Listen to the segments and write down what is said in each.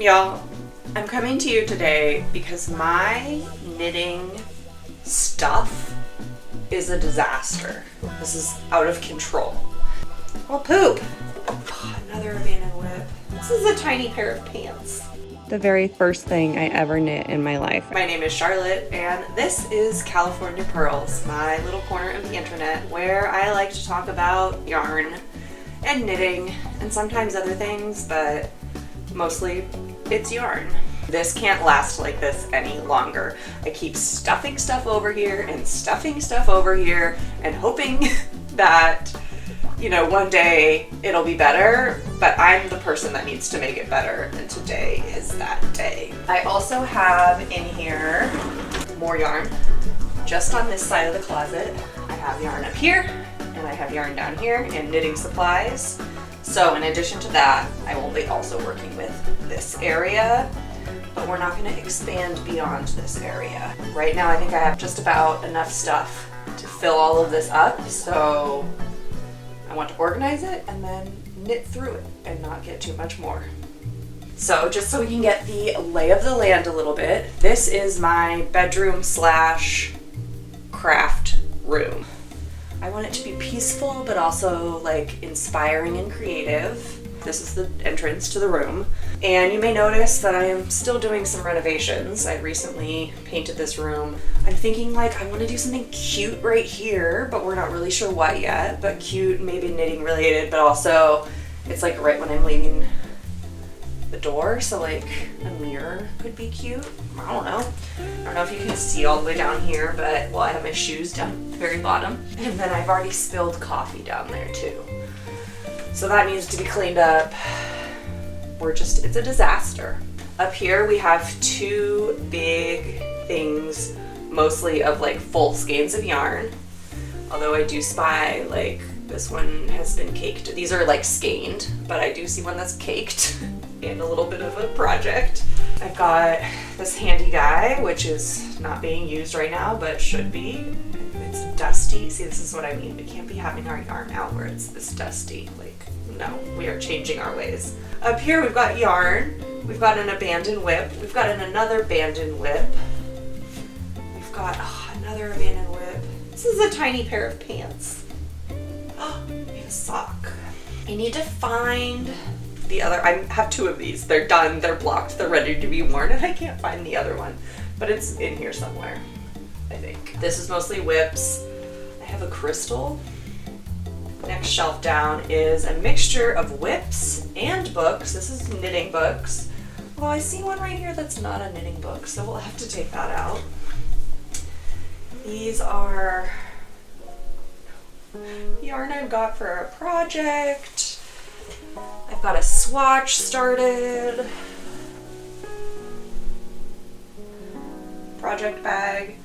Y'all, I'm coming to you today because my knitting stuff is a disaster. This is out of control. Oh, poop. Oh, another abandoned whip. This is a tiny pair of pants. The very first thing I ever knit in my life. My name is Charlotte, and this is California Pearls, my little corner of the internet where I like to talk about yarn and knitting and sometimes other things, but mostly it's yarn. This can't last like this any longer. I keep stuffing stuff over here and stuffing stuff over here and hoping that, you know, one day it'll be better, but I'm the person that needs to make it better, and today is that day. I also have in here more yarn. Just on this side of the closet, I have yarn up here, and I have yarn down here and knitting supplies. So in addition to that, I will be also working with this area, but we're not going to expand beyond this area. Right now I think I have just about enough stuff to fill all of this up, so I want to organize it and then knit through it and not get too much more. So just so we can get the lay of the land a little bit, this is my bedroom slash craft room. I want it to be peaceful, but also like inspiring and creative. This is the entrance to the room. And you may notice that I am still doing some renovations. I recently painted this room. I'm thinking like I want to do something cute right here, but we're not really sure what yet. But cute, maybe knitting related, but also it's like right when I'm leaving the door, so like a mirror could be cute. I don't know. I don't know if you can see all the way down here, but well, I have my shoes down at the very bottom. And then I've already spilled coffee down there too. So that needs to be cleaned up. It's a disaster. Up here we have two big things, mostly of like full skeins of yarn. Although I do spy like this one has been caked. These are like skeined, but I do see one that's caked and a little bit of a project. I've got this handy guy, which is not being used right now, but should be. It's dusty. See, this is what I mean. We can't be having our yarn out where it's this dusty. Like, no, we are changing our ways. Up here we've got yarn. We've got an abandoned whip. We've got another abandoned whip. We've got another abandoned whip. This is a tiny pair of pants. Oh, we have a sock. I need to find the other. I have two of these. They're done, they're blocked, they're ready to be worn, and I can't find the other one, but it's in here somewhere, I think. This is mostly whips. I have a crystal. Next shelf down is a mixture of whips and books. This is knitting books. Well, I see one right here that's not a knitting book, so we'll have to take that out. These are yarn I've got for a project. I've got a swatch started. Project bag.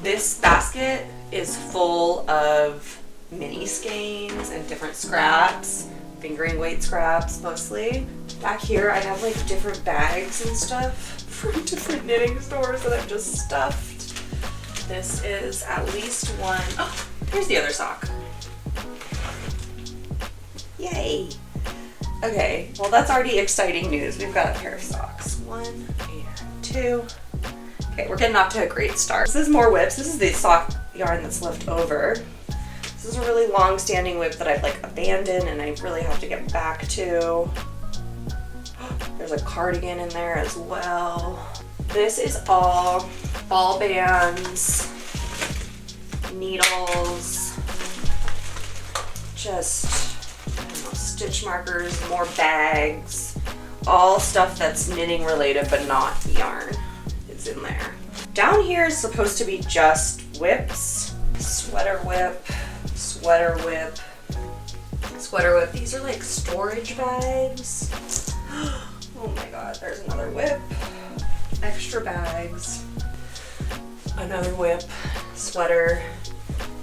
This basket is full of mini skeins and different scraps, fingering weight scraps mostly. Back here I have like different bags and stuff from different knitting stores that I've just stuffed. This is at least one. Oh, here's the other sock. Yay! Okay, well that's already exciting news. We've got a pair of socks. 1 and 2. Okay, we're getting off to a great start. This is more whips. This is the sock yarn that's left over. This is a really long-standing whip that I've like abandoned and I really have to get back to. There's a cardigan in there as well. This is all ball bands, needles, just, I don't know, stitch markers, more bags, all stuff that's knitting related but not yarn is in there. Down here is supposed to be just whips, sweater whip, sweater whip, sweater whip. These are like storage bags. Oh my god, there's another whip. Extra bags. Another whip, sweater.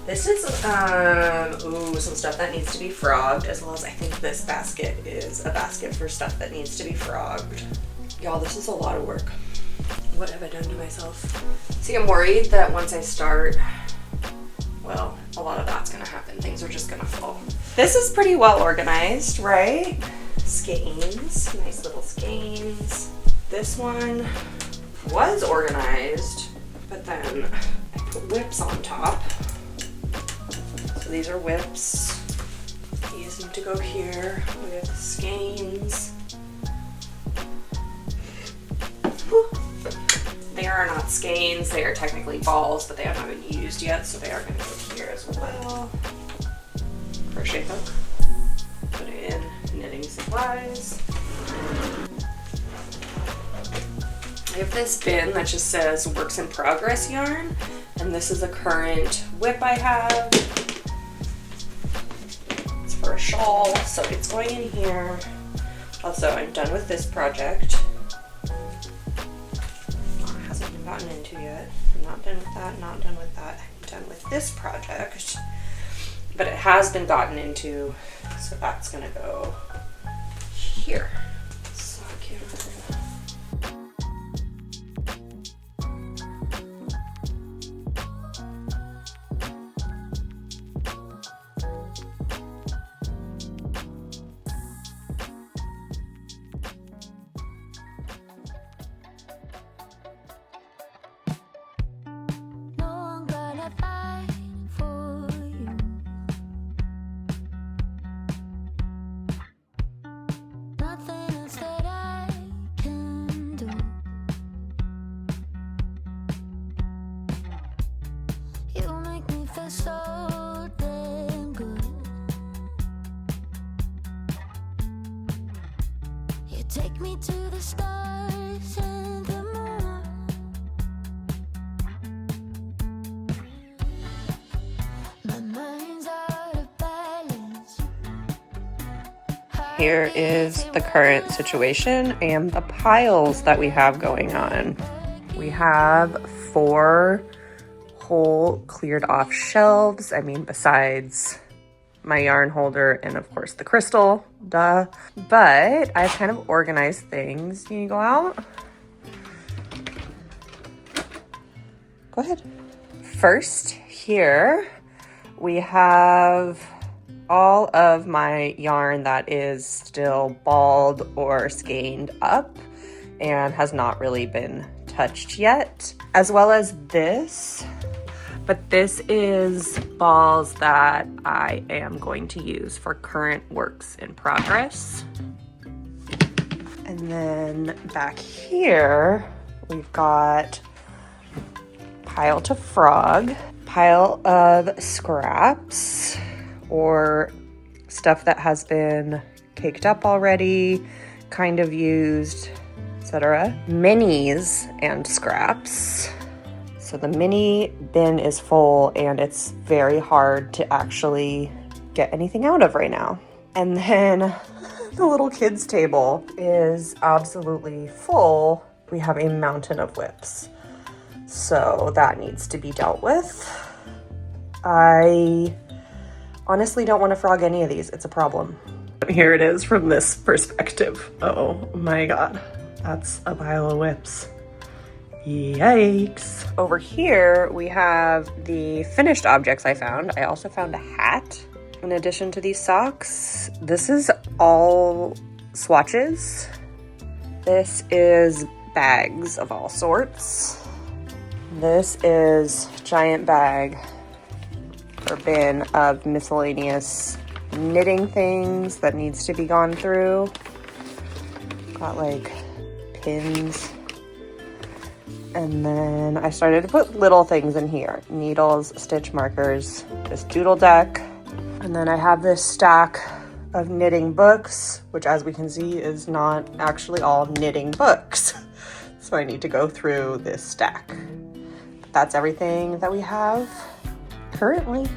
This is some stuff that needs to be frogged, as well as I think this basket is a basket for stuff that needs to be frogged. Y'all, this is a lot of work. What have I done to myself? See, I'm worried that once I start, well, a lot of that's gonna happen. Things are just gonna fall. This is pretty well organized, right? Skeins, nice little skeins. This one was organized, but then I put whips on top. So these are whips. These need to go here with skeins. They are not skeins, they are technically balls, but they have not been used yet, so they are going to go here as well. Crochet hook. Put in knitting supplies. I have this bin that just says works in progress yarn, and this is a current whip I have. It's for a shawl, so it's going in here. Also, I'm done with this project. It hasn't been gotten into yet. I'm not done with that, not done with that. I'm done with this project. But it has been gotten into, so that's gonna go here. Sock yarn. Take me to the stars and the moon. My mind's out of balance. Here is the current situation and the piles that we have going on. We have 4 whole cleared off shelves. I mean, besides my yarn holder and of course the crystal, duh. But I've kind of organized things. Can you go out? Go ahead. First, here we have all of my yarn that is still balled or skeined up and has not really been touched yet, as well as this. But this is balls that I am going to use for current works in progress. And then back here, we've got pile to frog, pile of scraps or stuff that has been caked up already, kind of used, etc. Minis and scraps. So the mini bin is full and it's very hard to actually get anything out of right now. And then the little kids table is absolutely full. We have a mountain of whips. So that needs to be dealt with. I honestly don't want to frog any of these. It's a problem. Here it is from this perspective. Oh my God, that's a pile of whips. Yikes. Over here, we have the finished objects I found. I also found a hat in addition to these socks. This is all swatches. This is bags of all sorts. This is giant bag or bin of miscellaneous knitting things that needs to be gone through. Got like pins. And then I started to put little things in here. Needles, stitch markers, this doodle deck. And then I have this stack of knitting books, which as we can see is not actually all knitting books. So I need to go through this stack. But that's everything that we have currently.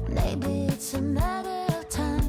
Maybe it's a matter of time.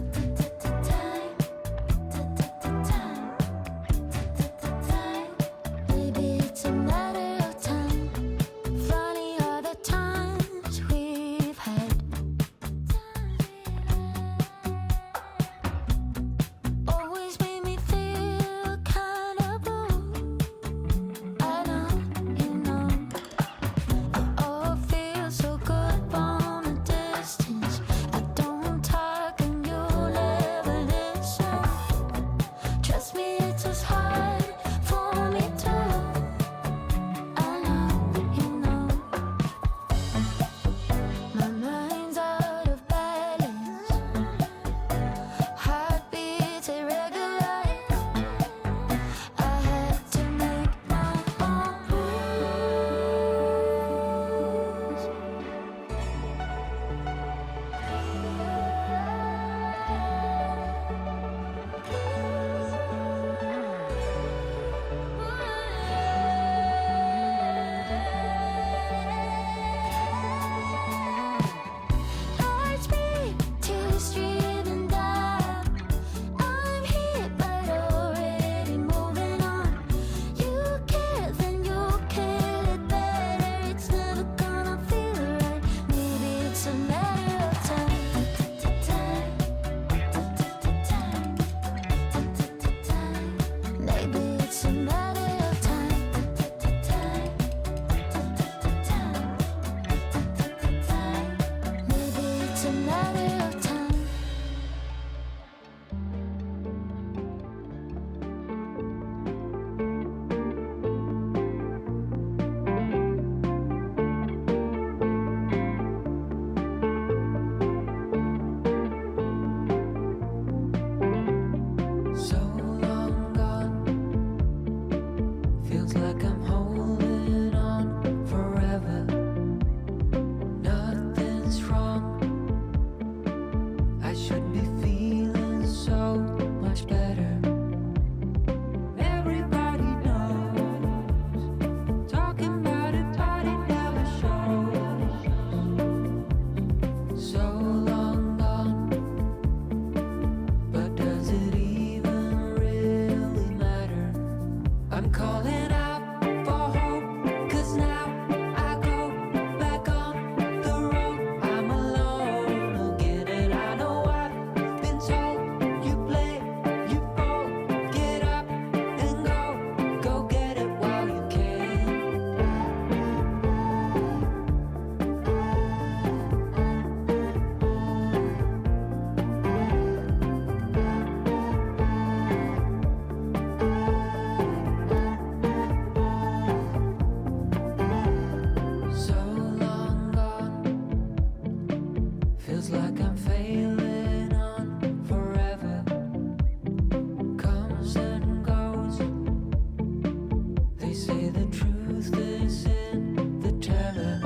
say the truth is in the telling.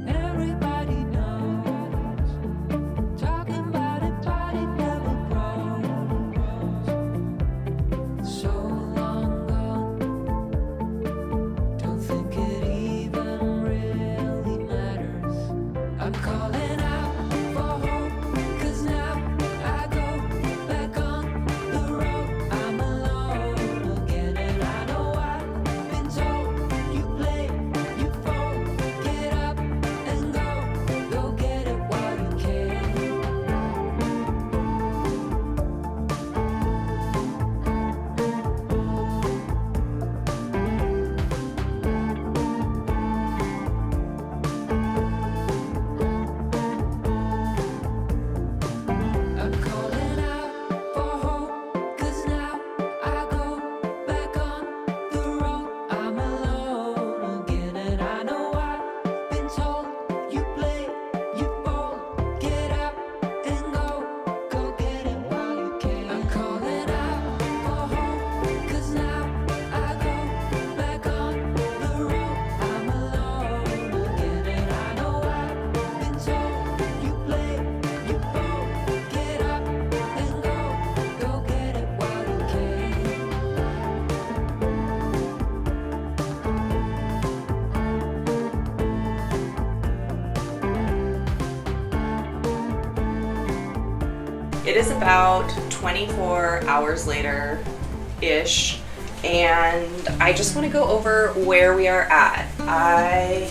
Everybody knows. Talking about it, but it never grows. So long gone. Don't think it even really matters. I'm calling out for hope, 'cause now I go back on the road. I'm alone again, and I know I've been told you play, you fall, get up and go get it while you can. I'm calling out for hope, 'cause now I go back on the road. I'm alone again, and I know I've been told you play, you fall, get up and go get it while you can. I'm calling out for hope, 'cause now I go back on the road. I'm alone again, and I know I've been told you play, you fall, get up and go get it while you can. It is about 24 hours later-ish, and I just want to go over where we are at. I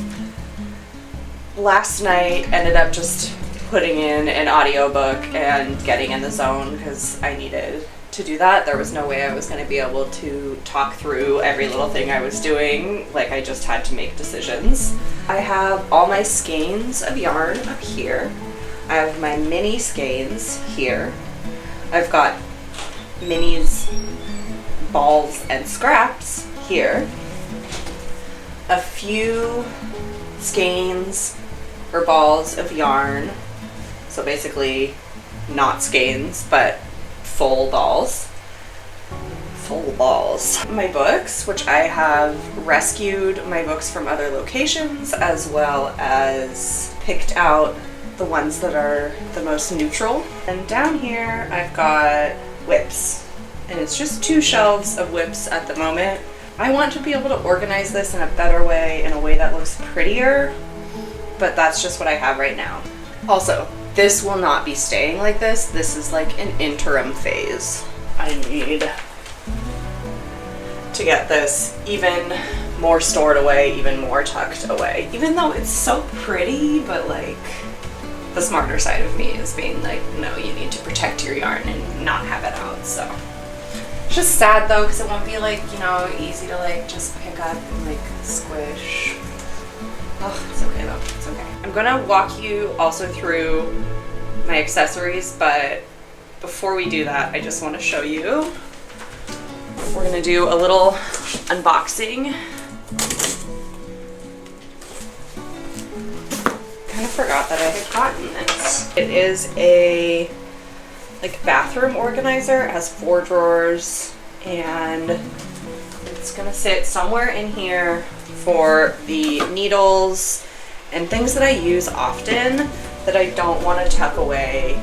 last night ended up just putting in an audiobook and getting in the zone because I needed to do that. There was no way I was going to be able to talk through every little thing I was doing. Like, I just had to make decisions. I have all my skeins of yarn up here. I have my mini skeins here. I've got minis, balls, and scraps here. A few skeins or balls of yarn. So basically not skeins, but full balls. Full balls. My books, which I have rescued my books from other locations, as well as picked out the ones that are the most neutral. And down here I've got whips, and it's just 2 shelves of whips at the moment. I want to be able to organize this in a better way, in a way that looks prettier, but that's just what I have right now. Also, this will not be staying like this. This is like an interim phase. I need to get this even more stored away, even more tucked away. Even though it's so pretty, but like, the smarter side of me is being like, no, you need to protect your yarn and not have it out. So it's just sad though, because it won't be like, you know, easy to like just pick up and like squish. Oh, it's okay though, it's okay. I'm gonna walk you also through my accessories, but before we do that, I just want to show you. We're gonna do a little unboxing. Kind of forgot that I had gotten this. It is a like bathroom organizer. It has 4 drawers, and it's gonna sit somewhere in here for the needles and things that I use often that I don't want to tuck away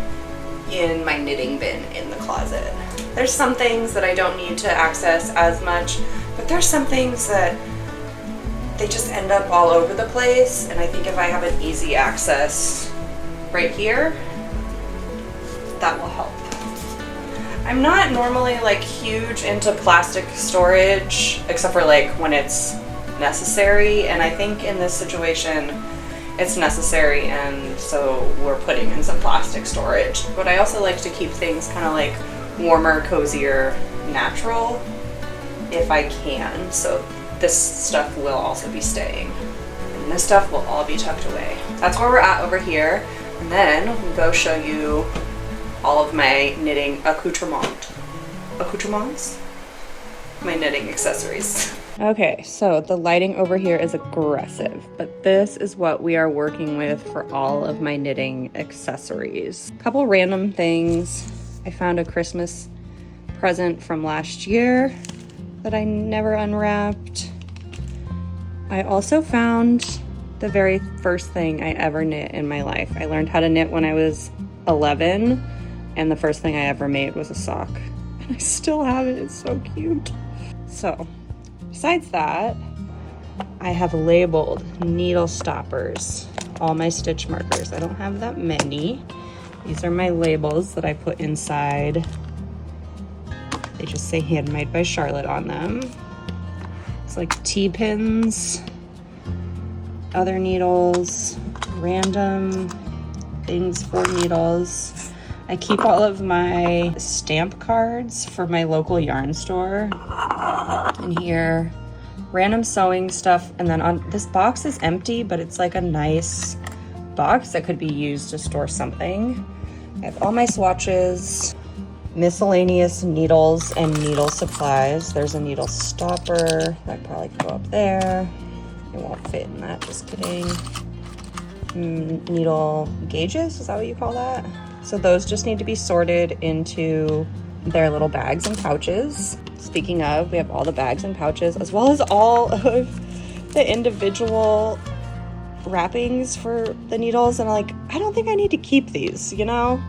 in my knitting bin in the closet. There's some things that I don't need to access as much, but there's some things that they just end up all over the place, and I think if I have an easy access right here, that will help. I'm not normally like huge into plastic storage, except for like when it's necessary, and I think in this situation it's necessary, and so we're putting in some plastic storage. But I also like to keep things kind of like warmer, cozier, natural if I can, so this stuff will also be staying, and this stuff will all be tucked away. That's where we're at over here, and then we'll go show you all of my knitting accoutrements, my knitting accessories. Okay, so the lighting over here is aggressive, but this is what we are working with for all of my knitting accessories. A couple random things. I found a Christmas present from last year that I never unwrapped. I also found the very first thing I ever knit in my life. I learned how to knit when I was 11, and the first thing I ever made was a sock. And I still have it, it's so cute. So, besides that, I have labeled needle stoppers, all my stitch markers. I don't have that many. These are my labels that I put inside. They just say handmade by Charlotte on them. It's like T-pins, other needles, random things for needles. I keep all of my stamp cards for my local yarn store in here. Random sewing stuff, and then on this box is empty, but it's like a nice box that could be used to store something. I have all my swatches, miscellaneous needles and needle supplies. There's a needle stopper that probably could go up there. It won't fit in that, just kidding. Needle gauges, is that what you call that? So those just need to be sorted into their little bags and pouches. Speaking of, we have all the bags and pouches, as well as all of the individual wrappings for the needles. And I'm like, I don't think I need to keep these, you know?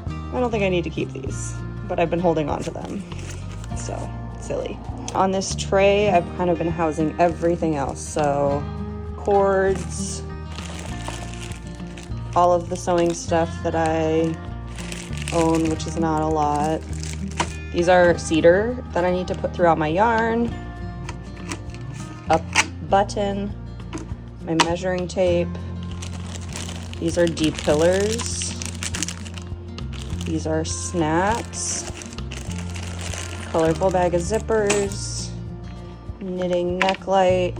I don't think I need to keep these, but I've been holding on to them. So, silly. On this tray, I've kind of been housing everything else. So, cords, all of the sewing stuff that I own, which is not a lot. These are cedar that I need to put throughout my yarn. A button, my measuring tape. These are depillers. These are snaps. Colorful bag of zippers. Knitting neck light.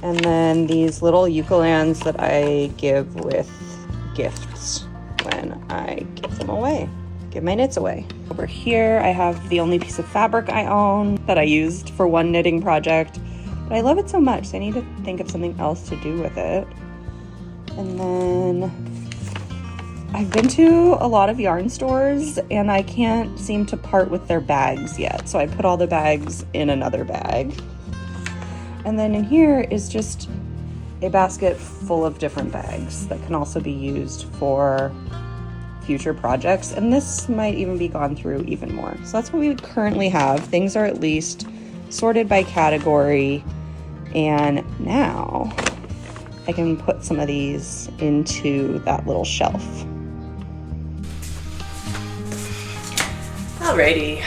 And then these little ukulans that I give with gifts when I give them away. Give my knits away. Over here, I have the only piece of fabric I own that I used for one knitting project, but I love it so much, so I need to think of something else to do with it. And then I've been to a lot of yarn stores and I can't seem to part with their bags yet, so I put all the bags in another bag. And then in here is just a basket full of different bags that can also be used for future projects, and this might even be gone through even more. So that's what we currently have. Things are at least sorted by category, and now I can put some of these into that little shelf. Alrighty,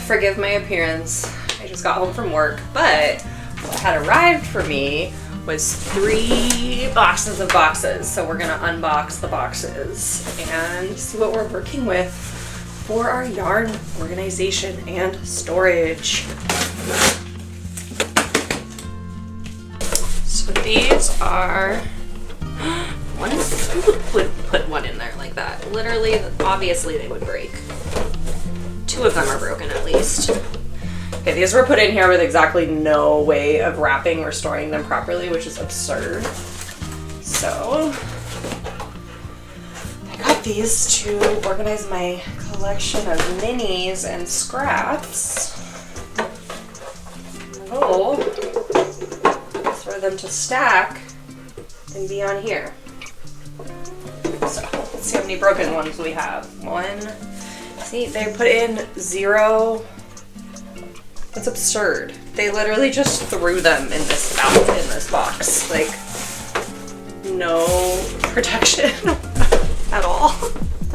forgive my appearance. I just got home from work, but what had arrived for me was 3 boxes of boxes. So we're gonna unbox the boxes and see what we're working with for our yarn organization and storage. So these are, who would put one in there like that? Literally, obviously they would break. 2 of them are broken at least. Okay, these were put in here with exactly no way of wrapping or storing them properly, which is absurd. So, I got these to organize my collection of minis and scraps. My goal is for them to stack and be on here. So, let's see how many broken ones we have. 1, see, they put in 0. That's absurd. They literally just threw them in this box. Like, no protection at all.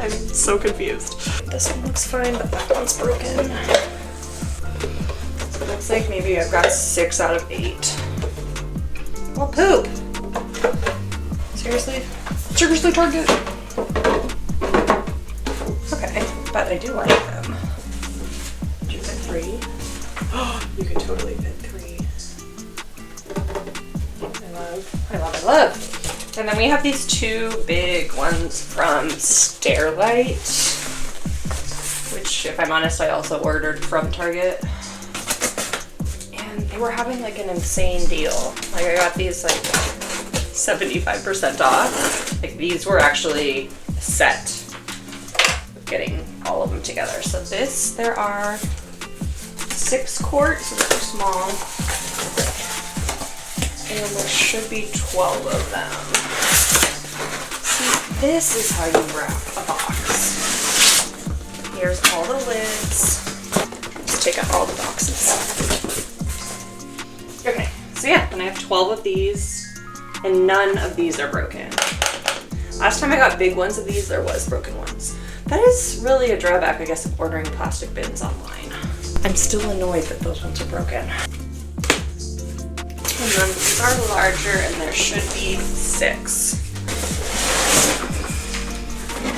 I'm so confused. This one looks fine, but that one's broken. So it looks like maybe I've got 6 out of 8. Well, poop. Seriously? Seriously, Target? Okay, but I do like them. Did you get 3? Oh, you could totally fit 3. I love. And then we have these 2 big ones from Stairlight, which, if I'm honest, I also ordered from Target. And they were having like an insane deal. Like, I got these like 75% off. Like, these were actually set, getting all of them together. So there are 6-quart, so they're small. And there should be 12 of them. See, this is how you wrap a box. Here's all the lids. Just take out all the boxes. Okay, so yeah, and I have 12 of these, and none of these are broken. Last time I got big ones of these, there was broken ones. That is really a drawback, I guess, of ordering plastic bins online. I'm still annoyed that those ones are broken. And then these are larger, and there should be 6.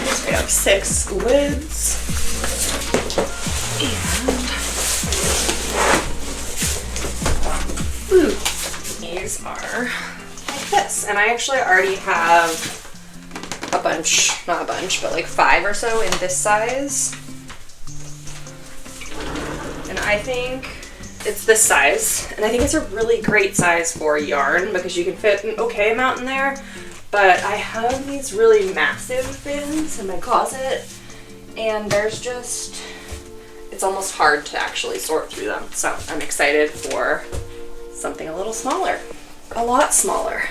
So we have 6 lids. And ooh, these are like this. And I actually already have a bunch, not a bunch, but like 5 or so in this size. And I think it's this size, and I think it's a really great size for yarn because you can fit an okay amount in there. But I have these really massive bins in my closet, and there's just, it's almost hard to actually sort through them. So I'm excited for something a little smaller, a lot smaller.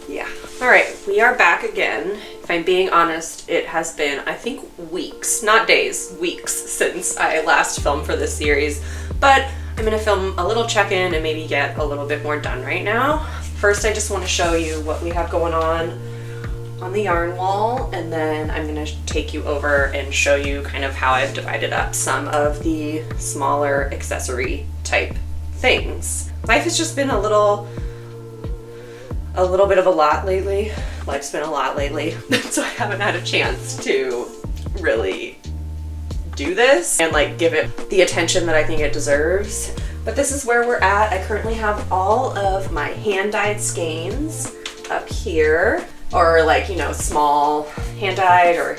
Yeah. All right, we are back again. If I'm being honest, it has been, I think, weeks, not days, weeks since I last filmed for this series, but I'm gonna film a little check-in and maybe get a little bit more done right now. First, I just wanna show you what we have going on the yarn wall, and then I'm gonna take you over and show you kind of how I've divided up some of the smaller accessory type things. Life has just been a little bit of a lot lately. Life's been a lot lately, so I haven't had a chance to really do this and like give it the attention that I think it deserves. But this is where we're at. I currently have all of my hand-dyed skeins up here, or like, you know, small hand-dyed or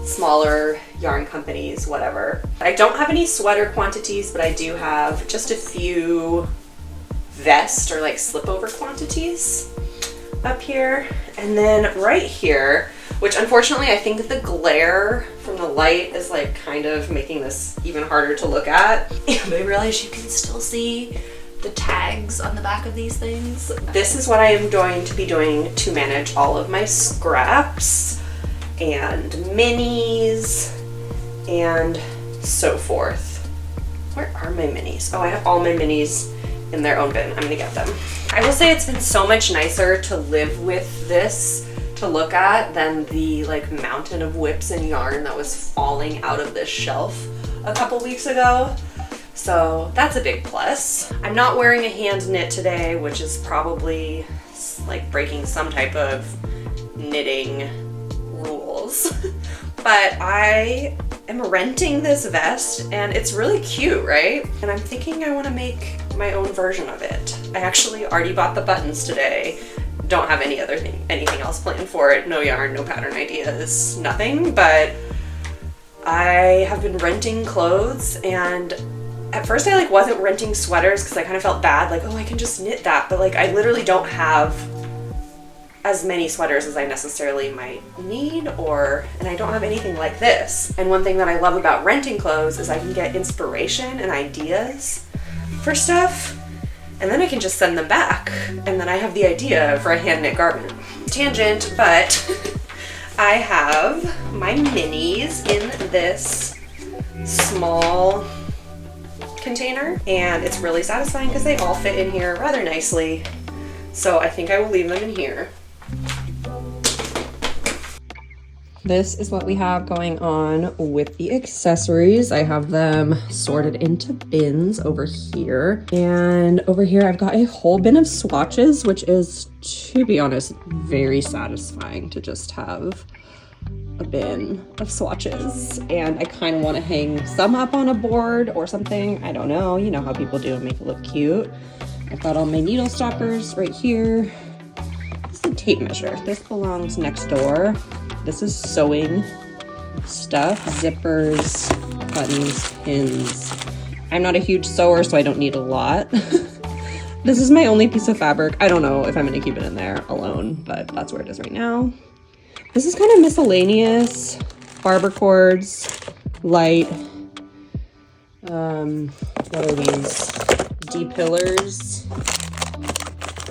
smaller yarn companies, whatever. I don't have any sweater quantities, but I do have just a few vest or like slip over quantities up here. And then right here, which unfortunately I think the glare from the light is like kind of making this even harder to look at. But I realize you can still see the tags on the back of these things. This is what I am going to be doing to manage all of my scraps and minis and so forth. Where are my minis? Oh, I have all my minis in their own bin. I'm gonna get them. I will say it's been so much nicer to live with this to look at than the like mountain of whips and yarn that was falling out of this shelf a couple weeks ago. So that's a big plus. I'm not wearing a hand knit today, which is probably like breaking some type of knitting rules. But I am renting this vest and it's really cute, right? And I'm thinking I want to make my own version of it. I actually already bought the buttons today. Don't have anything else planned for it. No yarn, no pattern ideas, nothing. But I have been renting clothes, and at first I like wasn't renting sweaters because I kind of felt bad, like, oh, I can just knit that. But like I literally don't have as many sweaters as I necessarily might need, and I don't have anything like this. And one thing that I love about renting clothes is I can get inspiration and ideas for stuff, and then I can just send them back, and then I have the idea for a hand knit garment. Tangent, but I have my minis in this small container, and it's really satisfying because they all fit in here rather nicely. So I think I will leave them in here. This is what we have going on with the accessories. I have them sorted into bins over here. And over here I've got a whole bin of swatches, which is, to be honest, very satisfying to just have a bin of swatches. And I kind of want to hang some up on a board or something. I don't know. You know how people do and make it look cute. I've got all my needle stoppers right here. This is a tape measure. This belongs next door. This is sewing stuff, zippers, buttons, pins. I'm not a huge sewer, so I don't need a lot. This is my only piece of fabric. I don't know if I'm gonna keep it in there alone, but that's where it is right now. This is kind of miscellaneous, barber cords, light, What are these? D-pillars,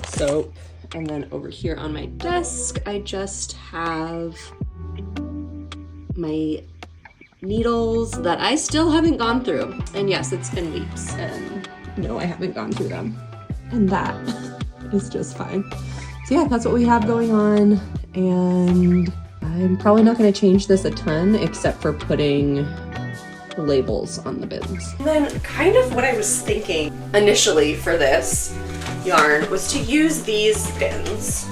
soap, and then over here on my desk, I just have my needles that I still haven't gone through. And yes, it's been weeks, and no, I haven't gone through them. And that is just fine. So yeah, that's what we have going on. And I'm probably not gonna change this a ton except for putting labels on the bins. And then kind of what I was thinking initially for this yarn was to use these bins.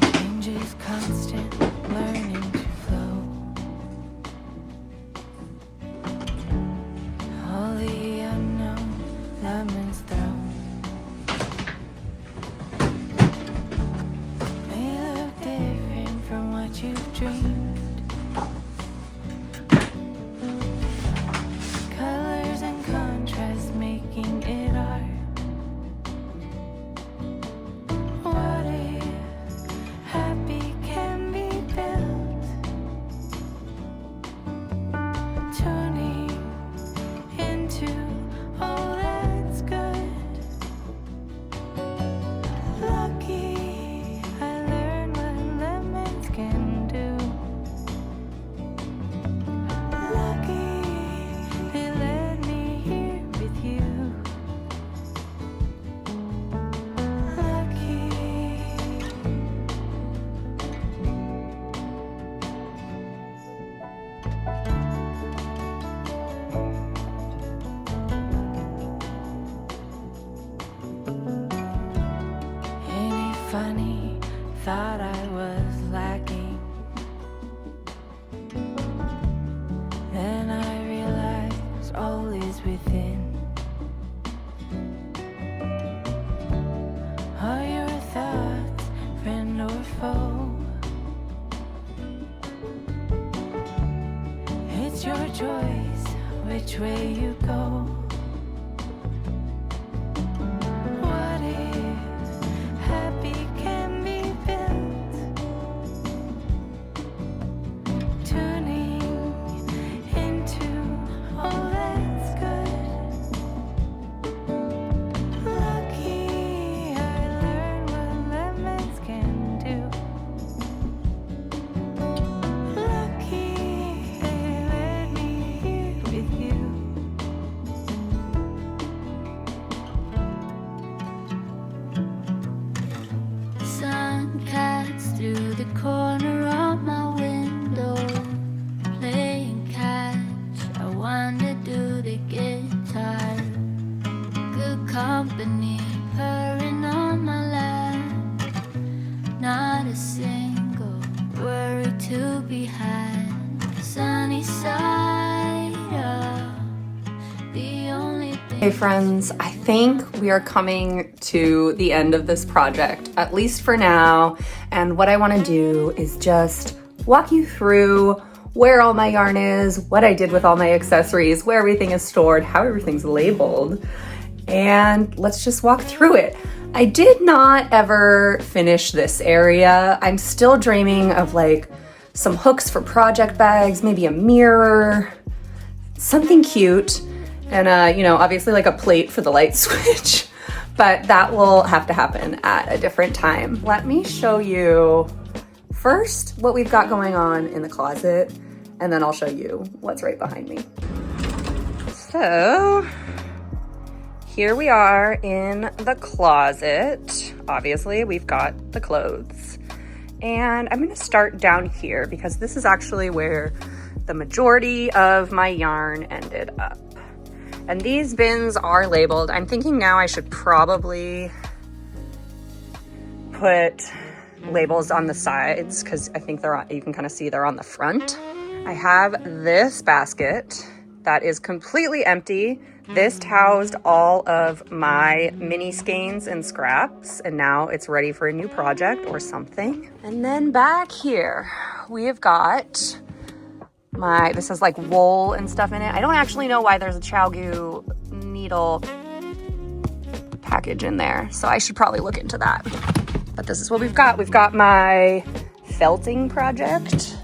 Change is constant, learning to flow. All the unknown, lemons thrown. May look different from what you've dreamed. Colors and contrast making it art. What if happy can be built? Turning into all that's good. Lucky I learned what lemons can do. Lucky they let me here with you. Lucky. Ain't it funny? Thought I was lacking. Then I realized all is within. Are your thoughts friend or foe? It's your choice which way you go. What if happy can be built? Turning into all that's good. Lucky I learned what lemons can do. Lucky they let me here with you. Sun cuts through the corner of my window, playing catch. I wonder, do they get tired? Good company, purring on my lap. Not a single worry to be had. Sunny side up, the only thing. Hey friends, I think we are coming to the end of this project, at least for now. And what I want to do is just walk you through where all my yarn is, what I did with all my accessories, where everything is stored, how everything's labeled, and let's just walk through it. I did not ever finish this area. I'm still dreaming of like some hooks for project bags, maybe a mirror, something cute. And you know, obviously like a plate for the light switch, but that will have to happen at a different time. Let me show you first what we've got going on in the closet, and then I'll show you what's right behind me. So here we are in the closet. obviously we've got the clothes. And I'm gonna start down here because this is actually where the majority of my yarn ended up. And these bins are labeled. I'm thinking now I should probably put labels on the sides because I think they're on, you can kind of see they're on the front. I have this basket that is completely empty. This housed all of my mini skeins and scraps, and now it's ready for a new project or something. And then back here, we have got this has like wool and stuff in it. I don't actually know why there's a ChowGoo needle package in there, so I should probably look into that. But this is what we've got. We've got my felting project.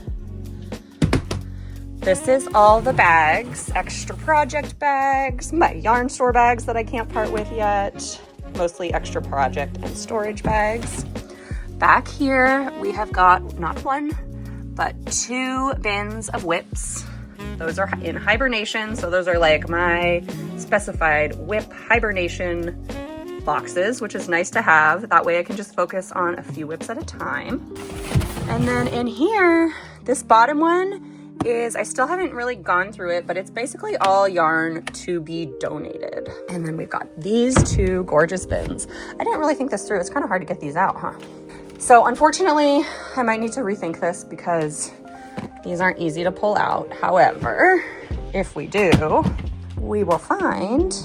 This is all the bags, extra project bags, my yarn store bags that I can't part with yet, mostly extra project and storage bags. Back here, we have got not one, but 2 bins of whips. Those are in hibernation, so those are like my specified whip hibernation boxes, which is nice to have. That way I can just focus on a few whips at a time. And then in here, this bottom one is, I still haven't really gone through it, but it's basically all yarn to be donated. And then we've got these 2 gorgeous bins. I didn't really think this through. It's kind of hard to get these out, huh? So unfortunately, I might need to rethink this because these aren't easy to pull out. However, if we do, we will find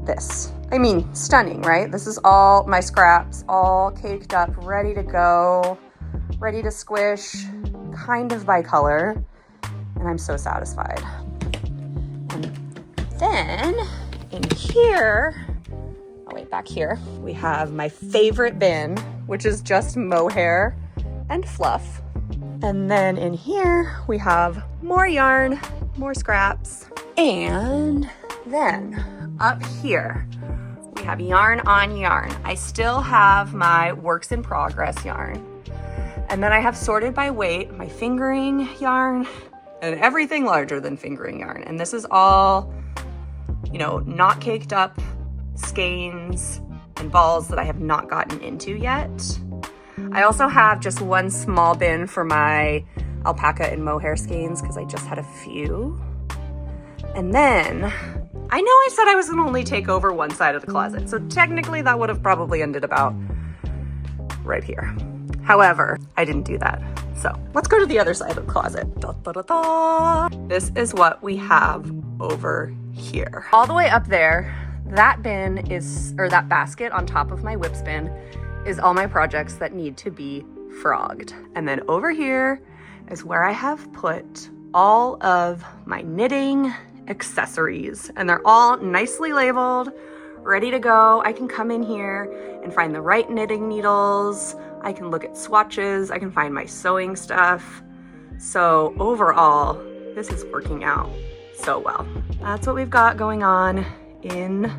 this. I mean, stunning, right? This is all my scraps, all caked up, ready to go, ready to squish, kind of by color, and I'm so satisfied. And then in here, oh wait, back here, we have my favorite bin, which is just mohair and fluff. And then in here, we have more yarn, more scraps. And then up here, we have yarn on yarn. I still have my works in progress yarn. And then I have sorted by weight, my fingering yarn and everything larger than fingering yarn. And this is all, you know, not caked up skeins and balls that I have not gotten into yet. I also have just one small bin for my alpaca and mohair skeins because I just had a few. And then I know I said I was gonna only take over one side of the closet, so technically that would have probably ended about right here. However, I didn't do that. So let's go to the other side of the closet. Da, da, da, da. This is what we have over here. All the way up there, that bin is, or that basket on top of my whip bin is all my projects that need to be frogged. And then over here is where I have put all of my knitting accessories, and they're all nicely labeled, ready to go. I can come in here and find the right knitting needles. I can look at swatches. I can find my sewing stuff. So overall, this is working out so well. That's what we've got going on in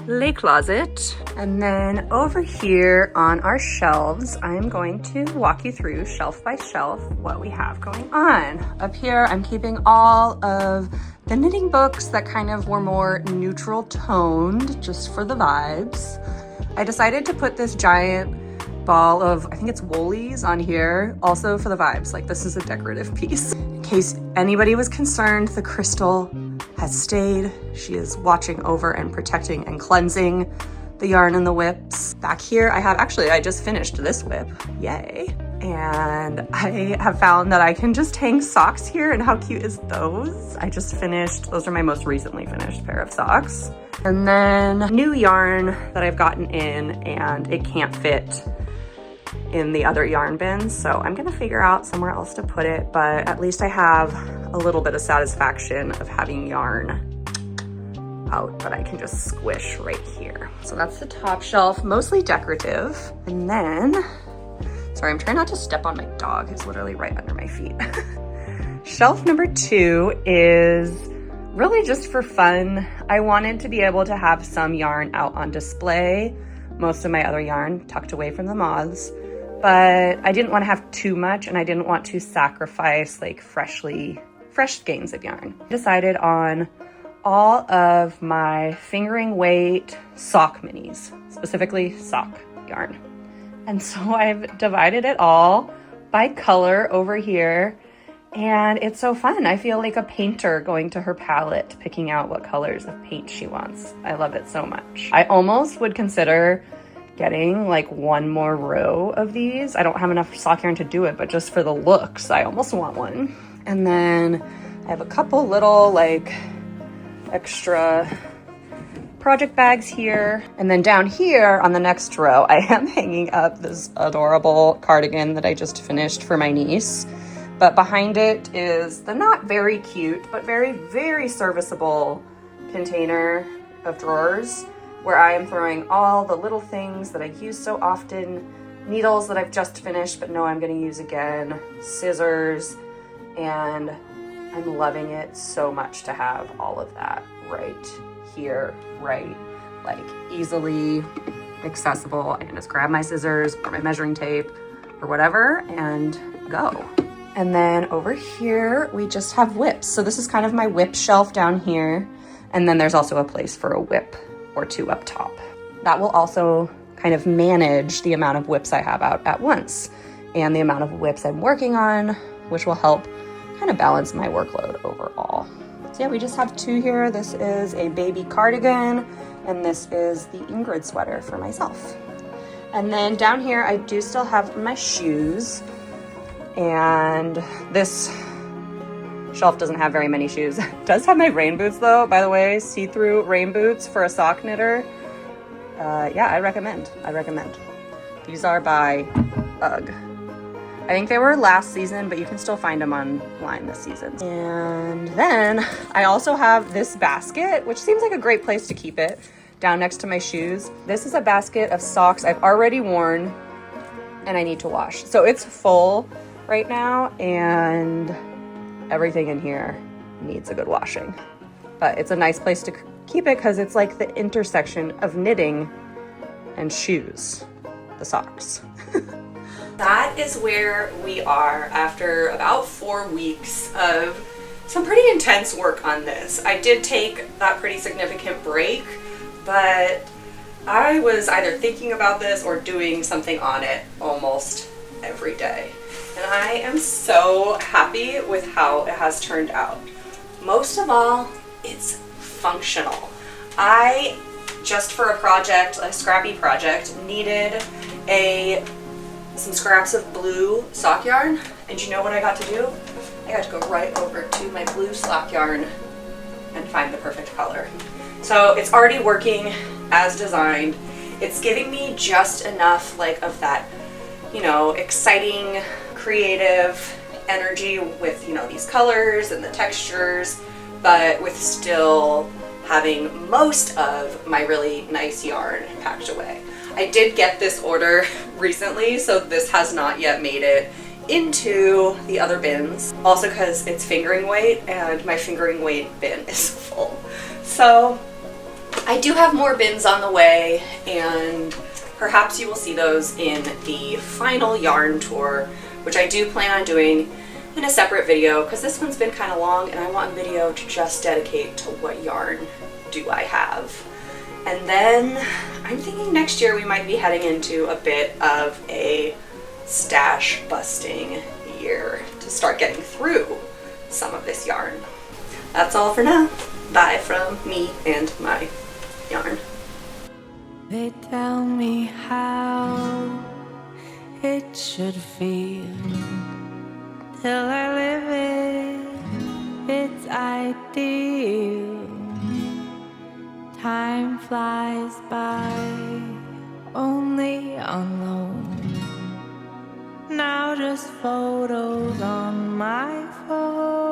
Le Closet. And then over here on our shelves, I'm going to walk you through shelf by shelf what we have going on. Up here, I'm keeping all of the knitting books that kind of were more neutral toned, just for the vibes. I decided to put this giant ball of, I think it's woolies on here, also for the vibes. Like, this is a decorative piece. In case anybody was concerned, the crystal has stayed. She is watching over and protecting and cleansing the yarn and the whips. Back here, I just finished this whip, yay. And I have found that I can just hang socks here, and how cute is those? I just finished, those are my most recently finished pair of socks. And then new yarn that I've gotten in, and it can't fit in the other yarn bins, so I'm gonna figure out somewhere else to put it, but at least I have a little bit of satisfaction of having yarn out that I can just squish right here. So that's the top shelf, mostly decorative. And then, sorry, I'm trying not to step on my dog, who's literally right under my feet. Shelf number 2 is really just for fun. I wanted to be able to have some yarn out on display, most of my other yarn tucked away from the moths, but I didn't want to have too much, and I didn't want to sacrifice like fresh skeins of yarn. I decided on all of my fingering weight sock minis, specifically sock yarn. And so I've divided it all by color over here. And it's so fun. I feel like a painter going to her palette, picking out what colors of paint she wants. I love it so much. I almost would consider getting like one more row of these. I don't have enough sock yarn to do it, but just for the looks, I almost want one. And then I have a couple little like extra project bags here. And then down here on the next row, I am hanging up this adorable cardigan that I just finished for my niece. But behind it is the not very cute, but very, very serviceable container of drawers where I am throwing all the little things that I use so often, needles that I've just finished but know I'm gonna use again, scissors, and I'm loving it so much to have all of that right here, right, like easily accessible. I can just grab my scissors or my measuring tape or whatever and go. And then over here, we just have whips. So this is kind of my whip shelf down here. And then there's also a place for a whip or two up top. That will also kind of manage the amount of whips I have out at once and the amount of whips I'm working on, which will help kind of balance my workload overall. So yeah, we just have two here. This is a baby cardigan, and this is the Ingrid sweater for myself. And then down here, I do still have my shoes. And this shelf doesn't have very many shoes. It does have my rain boots though, by the way, see-through rain boots for a sock knitter. Yeah, I recommend. These are by UGG. I think they were last season, but you can still find them online this season. And then I also have this basket, which seems like a great place to keep it, down next to my shoes. This is a basket of socks I've already worn and I need to wash. So it's full right now, and everything in here needs a good washing. But it's a nice place to keep it because it's like the intersection of knitting and shoes, the socks. That is where we are after about 4 weeks of some pretty intense work on this. I did take that pretty significant break, but I was either thinking about this or doing something on it almost every day. And I am so happy with how it has turned out. Most of all, it's functional. I, just for a project, a scrappy project, needed some scraps of blue sock yarn. And you know what I got to do? I got to go right over to my blue sock yarn and find the perfect color. So it's already working as designed. It's giving me just enough like of that, you know, exciting, creative energy with, you know, these colors and the textures, but with still having most of my really nice yarn packed away. I did get this order recently, so this has not yet made it into the other bins. Also because it's fingering weight and my fingering weight bin is full. So I do have more bins on the way, and perhaps you will see those in the final yarn tour, which I do plan on doing in a separate video because this one's been kind of long and I want a video to just dedicate to what yarn do I have. And then I'm thinking next year we might be heading into a bit of a stash busting year to start getting through some of this yarn. That's all for now. Bye from me and my yarn. They tell me how it should feel till I live it. It's ideal. Time flies by only on loan. Now just photos on my phone.